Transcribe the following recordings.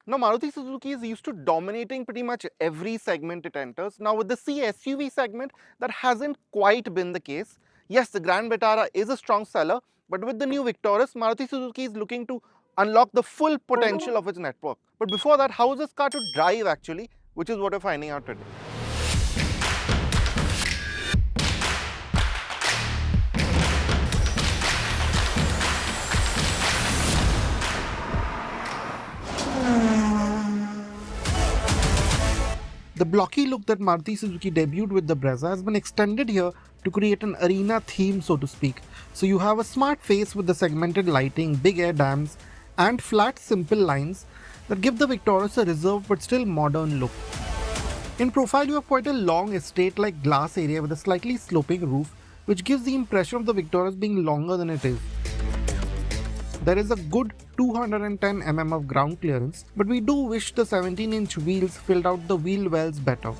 Now, Maruti Suzuki is used to dominating pretty much every segment it enters. Now, with the C SUV segment, that hasn't quite been the case. Yes, the Grand Vitara is a strong seller, but with the new Victoris, Maruti Suzuki is looking to unlock the full potential of its network. But before that, how is this car to drive actually, which is what we're finding out today. The blocky look that Maruti Suzuki debuted with the Brezza has been extended here to create an arena theme, so to speak. So you have a smart face with the segmented lighting, big air dams, and flat simple lines that give the Victoris a reserved but still modern look. In profile, you have quite a long estate-like glass area with a slightly sloping roof, which gives the impression of the Victoris being longer than it is. There is a good 210 mm of ground clearance, but we do wish the 17-inch wheels filled out the wheel wells better.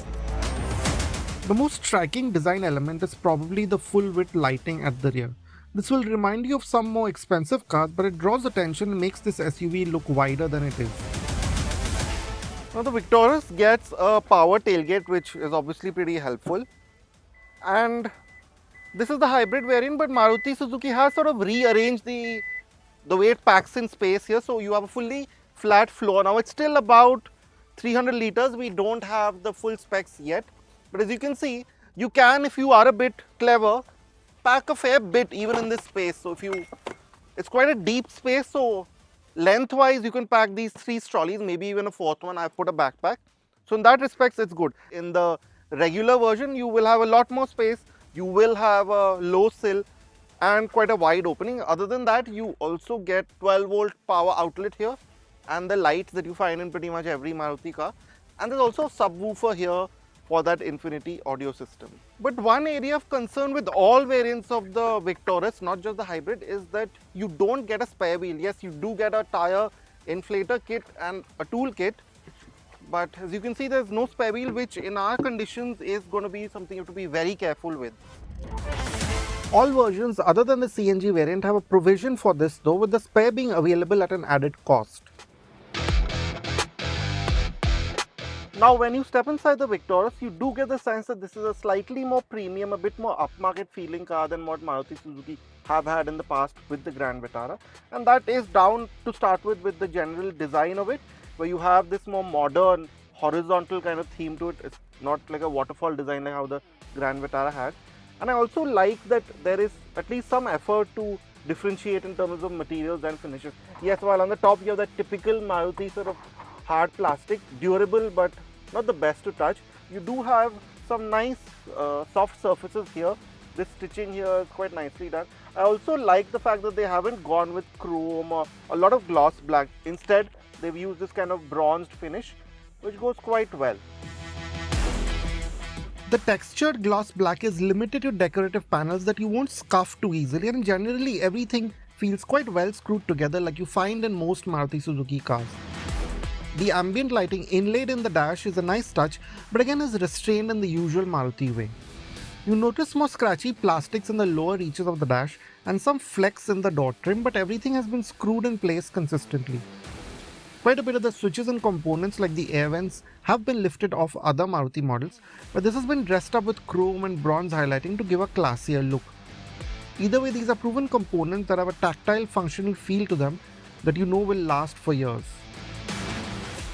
The most striking design element is probably the full-width lighting at the rear. This will remind you of some more expensive cars, but it draws attention and makes this SUV look wider than it is. Now the Victoris gets a power tailgate, which is obviously pretty helpful. And this is the hybrid variant, but Maruti Suzuki has sort of rearranged the way it packs in space here. So you have a fully flat floor. Now it's still about 300 liters. We don't have the full specs yet. But as you can see, you can, if you are a bit clever, pack a fair bit even in this space. So it's quite a deep space. So lengthwise, you can pack these 3 trolleys, maybe even a 4th one. I've put a backpack. So in that respect, it's good. In the regular version, you will have a lot more space. You will have a low sill and quite a wide opening. Other than that, you also get 12-volt power outlet here and the lights that you find in pretty much every Maruti car. And there's also a subwoofer here for that infinity audio system. But one area of concern with all variants of the Victoris, not just the hybrid, is that you don't get a spare wheel. Yes, you do get a tire inflator kit and a tool kit, but as you can see, there's no spare wheel, which in our conditions is going to be something you have to be very careful with. All versions other than the CNG variant have a provision for this though, with the spare being available at an added cost. Now when you step inside the Victoris, you do get the sense that this is a slightly more premium, a bit more upmarket feeling car than what Maruti Suzuki have had in the past with the Grand Vitara. And that is down to start with the general design of it, where you have this more modern, horizontal kind of theme to it. It's not like a waterfall design like how the Grand Vitara had. And I also like that there is at least some effort to differentiate in terms of materials and finishes. Yes, while on the top you have that typical Maruti sort of hard plastic, durable but not the best to touch. You do have some nice soft surfaces here. This stitching here is quite nicely done. I also like the fact that they haven't gone with chrome or a lot of gloss black. Instead, they've used this kind of bronzed finish, which goes quite well. The textured gloss black is limited to decorative panels that you won't scuff too easily, and generally everything feels quite well screwed together like you find in most Maruti Suzuki cars. The ambient lighting inlaid in the dash is a nice touch, but again is restrained in the usual Maruti way. You notice more scratchy plastics in the lower reaches of the dash and some flecks in the door trim, but everything has been screwed in place consistently. Quite a bit of the switches and components like the air vents have been lifted off other Maruti models, but this has been dressed up with chrome and bronze highlighting to give a classier look. Either way, these are proven components that have a tactile functional feel to them that you know will last for years.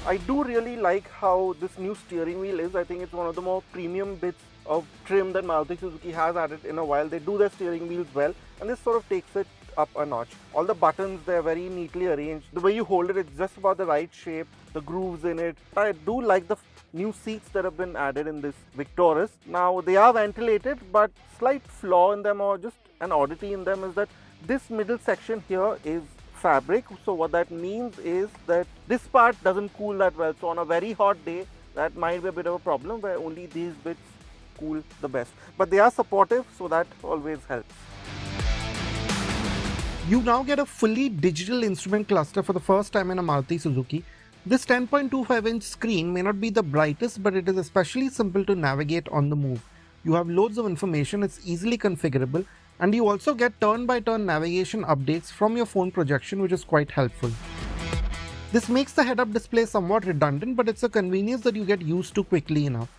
I do really like how this new steering wheel is. I think it's one of the more premium bits of trim that Maruti Suzuki has added in a while. They do their steering wheels well, and this sort of takes it up a notch. All the buttons, they're very neatly arranged. The way you hold it, it's just about the right shape, the grooves in it. I do like the new seats that have been added in this Victoris. Now they are ventilated, but slight flaw in them or just an oddity in them is that this middle section here is fabric. So what that means is that this part doesn't cool that well. So on a very hot day, that might be a bit of a problem where only these bits cool the best. But they are supportive, so that always helps. You now get a fully digital instrument cluster for the first time in a Maruti Suzuki. This 10.25-inch screen may not be the brightest, but it is especially simple to navigate on the move. You have loads of information, it's easily configurable, and you also get turn-by-turn navigation updates from your phone projection, which is quite helpful. This makes the head-up display somewhat redundant, but it's a convenience that you get used to quickly enough.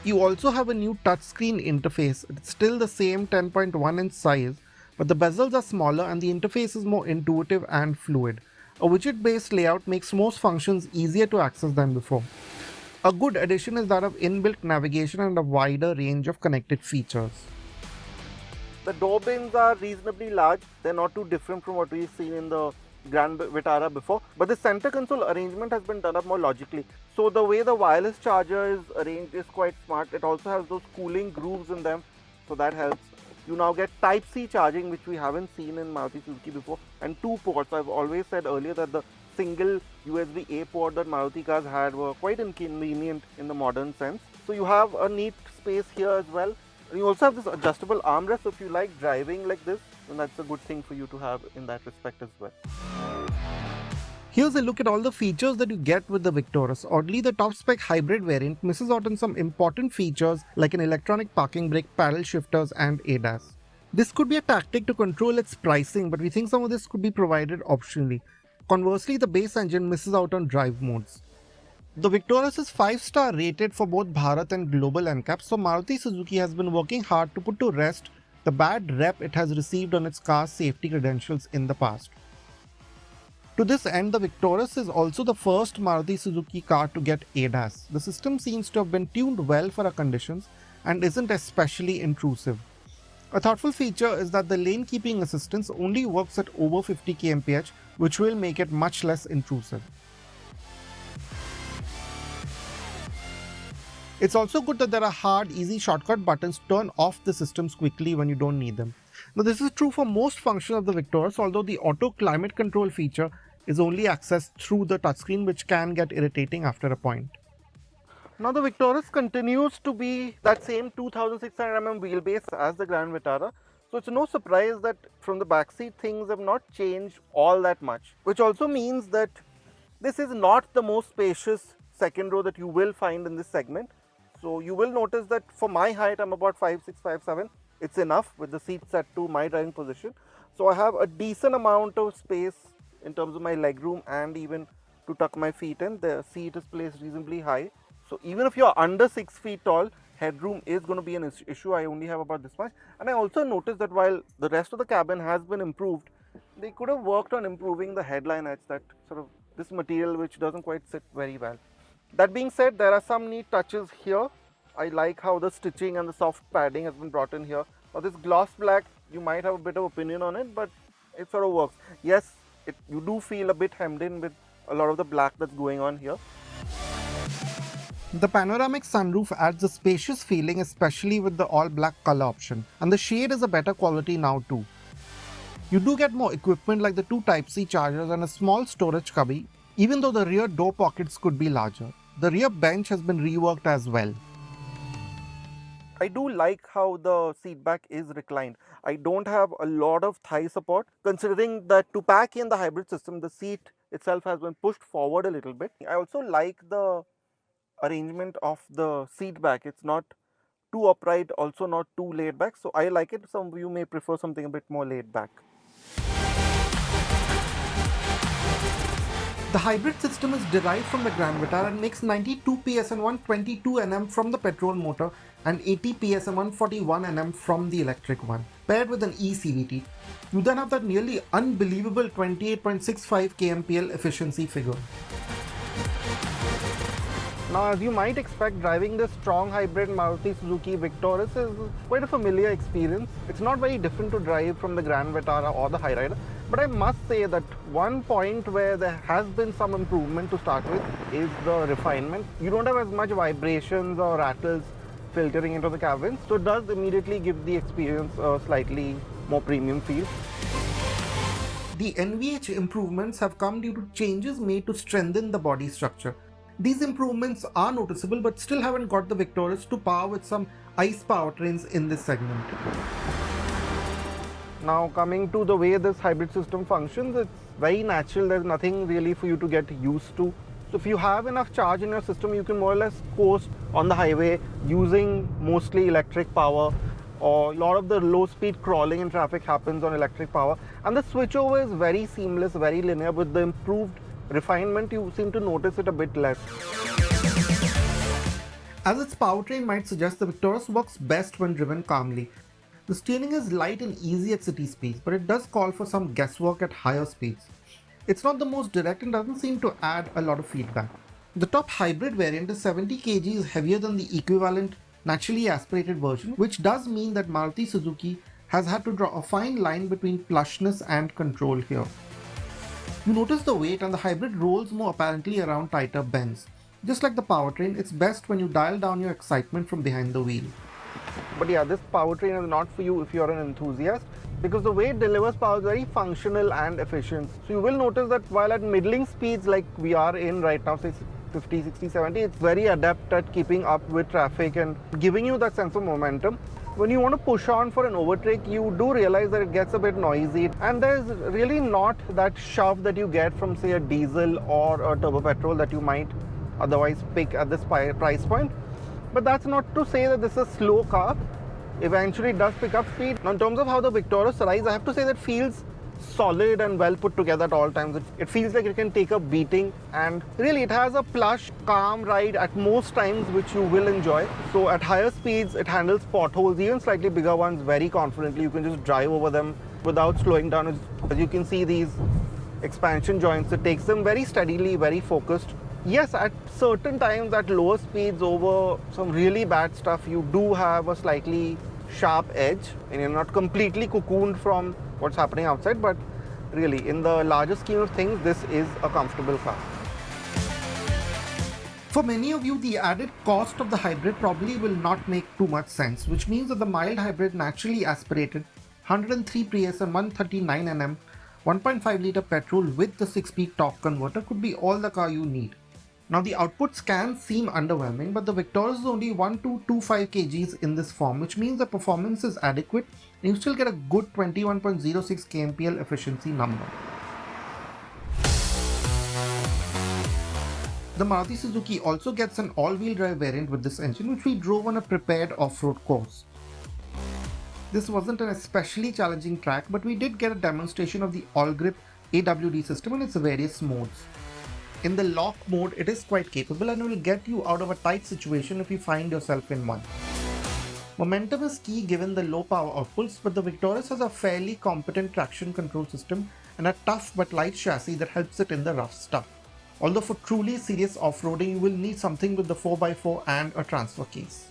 You also have a new touchscreen interface. It's still the same 10.1 inch size, but the bezels are smaller and the interface is more intuitive and fluid. A widget-based layout makes most functions easier to access than before. A good addition is that of inbuilt navigation and a wider range of connected features. The door bins are reasonably large. They're not too different from what we've seen in the Grand Vitara before, but the center console arrangement has been done up more logically. So the way the wireless charger is arranged is quite smart. It also has those cooling grooves in them, so that helps. You now get Type-C charging, which we haven't seen in Maruti Suzuki before, and 2 ports. I've always said earlier that the single USB-A port that Maruti cars had were quite inconvenient in the modern sense. So you have a neat space here as well. And you also have this adjustable armrest, so if you like driving like this, then that's a good thing for you to have in that respect as well. Here's a look at all the features that you get with the Victoris. Oddly, the top-spec hybrid variant misses out on some important features like an electronic parking brake, paddle shifters and ADAS. This could be a tactic to control its pricing, but we think some of this could be provided optionally. Conversely, the base engine misses out on drive modes. The Victoris is 5-star rated for both Bharat and global NCAP, so Maruti Suzuki has been working hard to put to rest the bad rep it has received on its car's safety credentials in the past. To this end, the Victoris is also the first Maruti Suzuki car to get ADAS. The system seems to have been tuned well for our conditions and isn't especially intrusive. A thoughtful feature is that the lane keeping assistance only works at over 50 kmph, which will make it much less intrusive. It's also good that there are hard, easy shortcut buttons to turn off the systems quickly when you don't need them. Now this is true for most functions of the Victoris, although the auto climate control feature is only accessed through the touchscreen, which can get irritating after a point. Now the Victoris continues to be that same 2600mm wheelbase as the Grand Vitara, so it's no surprise that from the backseat things have not changed all that much, which also means that this is not the most spacious second row that you will find in this segment. So you will notice that for my height, I'm about 5'6", 5'7". It's enough with the seat set to my driving position. So I have a decent amount of space in terms of my legroom and even to tuck my feet in. The seat is placed reasonably high. So even if you're under 6 feet tall, headroom is going to be an issue. I only have about this much. And I also noticed that while the rest of the cabin has been improved, they could have worked on improving the headline edge, that sort of this material which doesn't quite sit very well. That being said, there are some neat touches here. I like how the stitching and the soft padding has been brought in here. Now this gloss black, you might have a bit of opinion on it, but it sort of works. Yes, you do feel a bit hemmed in with a lot of the black that's going on here. The panoramic sunroof adds a spacious feeling, especially with the all-black color option, and the shade is a better quality now too. You do get more equipment like the 2 Type-C chargers and a small storage cubby, even though the rear door pockets could be larger. The rear bench has been reworked as well. I do like how the seat back is reclined. I don't have a lot of thigh support, considering that to pack in the hybrid system, the seat itself has been pushed forward a little bit. I also like the arrangement of the seat back. It's not too upright, also not too laid back. So I like it. Some of you may prefer something a bit more laid back. The hybrid system is derived from the Grand Vitara and makes 92 PS and 122 Nm from the petrol motor and 80 PS and 141 Nm from the electric one, paired with an eCVT. You then have that nearly unbelievable 28.65 kmpl efficiency figure. Now, as you might expect, driving this strong hybrid Maruti Suzuki Victoris is quite a familiar experience. It's not very different to drive from the Grand Vitara or the Hyrider, but I must say that one point where there has been some improvement to start with is the refinement. You don't have as much vibrations or rattles filtering into the cabin, so it does immediately give the experience a slightly more premium feel. The NVH improvements have come due to changes made to strengthen the body structure. These improvements are noticeable but still haven't got the Victoris to par with some ICE powertrains in this segment. Now coming to the way this hybrid system functions, it's very natural. There's nothing really for you to get used to. So if you have enough charge in your system, you can more or less coast on the highway using mostly electric power. or a lot of the low speed crawling in traffic happens on electric power. And the switchover is very seamless, very linear. With the improved refinement, you seem to notice it a bit less. As its powertrain might suggest, the Victoris works best when driven calmly. The steering is light and easy at city speeds, but it does call for some guesswork at higher speeds. It's not the most direct and doesn't seem to add a lot of feedback. The top hybrid variant is 70 kg heavier than the equivalent naturally aspirated version, which does mean that Maruti Suzuki has had to draw a fine line between plushness and control here. You notice the weight, and the hybrid rolls more apparently around tighter bends. Just like the powertrain, it's best when you dial down your excitement from behind the wheel. But yeah, this powertrain is not for you if you're an enthusiast, because the way it delivers power is very functional and efficient. So you will notice that while at middling speeds like we are in right now, say 50, 60, 70, it's very adept at keeping up with traffic and giving you that sense of momentum. When you want to push on for an overtake, you do realize that it gets a bit noisy, and there's really not that shove that you get from, say, a diesel or a turbo petrol that you might otherwise pick at this price point. But that's not to say that this is a slow car. Eventually it does pick up speed. Now, in terms of how the Victoris rides, I have to say that feels solid and well put together at all times. It feels like it can take a beating, and really it has a plush, calm ride at most times, which you will enjoy. So at higher speeds, it handles potholes, even slightly bigger ones, very confidently. You can just drive over them without slowing down. As you can see, these expansion joints, it takes them very steadily, very focused. Yes, at certain times at lower speeds over some really bad stuff, you do have a slightly sharp edge and you're not completely cocooned from what's happening outside, but really in the larger scheme of things, this is a comfortable car. For many of you, the added cost of the hybrid probably will not make too much sense, which means that the mild hybrid naturally aspirated 103 PS and 139 Nm 1.5 litre petrol with the 6-speed torque converter could be all the car you need. Now, the outputs can seem underwhelming, but the Victoris is only 1225 kgs in this form, which means the performance is adequate and you still get a good 21.06 kmpl efficiency number. The Maruti Suzuki also gets an all-wheel drive variant with this engine, which we drove on a prepared off-road course. This wasn't an especially challenging track, but we did get a demonstration of the AllGrip AWD system in its various modes. In the lock mode, it is quite capable and will get you out of a tight situation if you find yourself in one. Momentum is key given the low power outputs, but the Victoris has a fairly competent traction control system and a tough but light chassis that helps it in the rough stuff. Although for truly serious off-roading, you will need something with the 4x4 and a transfer case.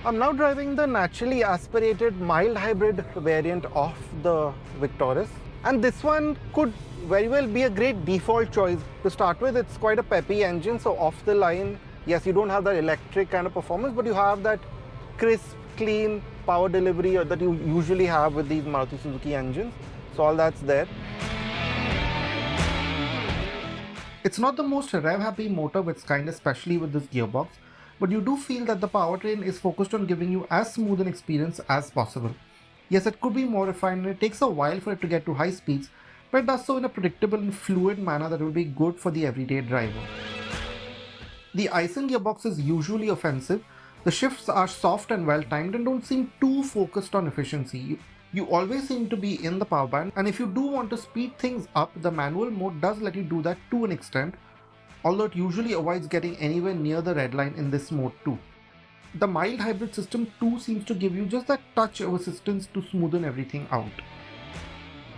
I'm now driving the naturally aspirated mild hybrid variant of the Victoris, and this one could very well be a great default choice. To start with, it's quite a peppy engine, so off the line, yes, you don't have that electric kind of performance, but you have that crisp, clean power delivery that you usually have with these Maruti Suzuki engines, so all that's there. It's not the most rev-happy motor of its kind, especially with this gearbox, but you do feel that the powertrain is focused on giving you as smooth an experience as possible. Yes, it could be more refined and it takes a while for it to get to high speeds, but it does so in a predictable and fluid manner that will be good for the everyday driver. The Aisin gearbox is usually offensive. The shifts are soft and well timed and don't seem too focused on efficiency. You always seem to be in the power band, and if you do want to speed things up, the manual mode does let you do that to an extent, although it usually avoids getting anywhere near the red line in this mode too. The mild hybrid system too seems to give you just that touch of assistance to smoothen everything out.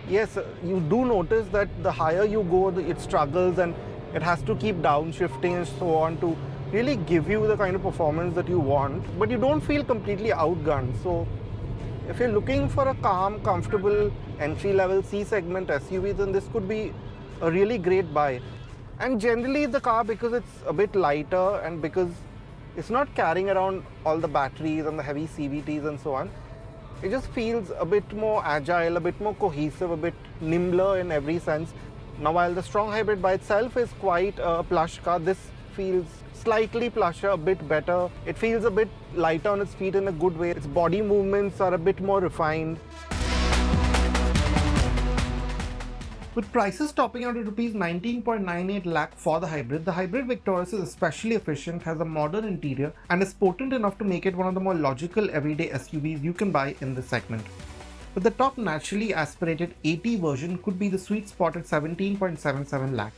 Yes, you do notice that the higher you go, it struggles and it has to keep downshifting and so on to really give you the kind of performance that you want, but you don't feel completely outgunned. So if you're looking for a calm, comfortable entry-level C-segment SUV, then this could be a really great buy. And generally the car, because it's a bit lighter and because it's not carrying around all the batteries and the heavy CVTs and so on, it just feels a bit more agile, a bit more cohesive, a bit nimbler in every sense. Now, while the strong hybrid by itself is quite a plush car, this feels slightly plusher, a bit better. It feels a bit lighter on its feet in a good way. Its body movements are a bit more refined. With prices topping out at Rs 19.98 lakh for the hybrid Victoris is especially efficient, has a modern interior, and is potent enough to make it one of the more logical everyday SUVs you can buy in this segment. But the top naturally aspirated AT version could be the sweet spot at 17.77 lakh.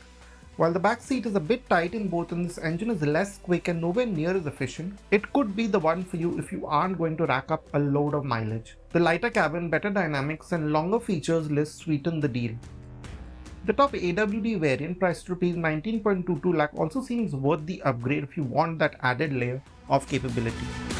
While the back seat is a bit tight in both and this engine is less quick and nowhere near as efficient, it could be the one for you if you aren't going to rack up a load of mileage. The lighter cabin, better dynamics, and longer features list sweeten the deal. The top AWD variant, priced Rs 19.22 lakh, also seems worth the upgrade if you want that added layer of capability.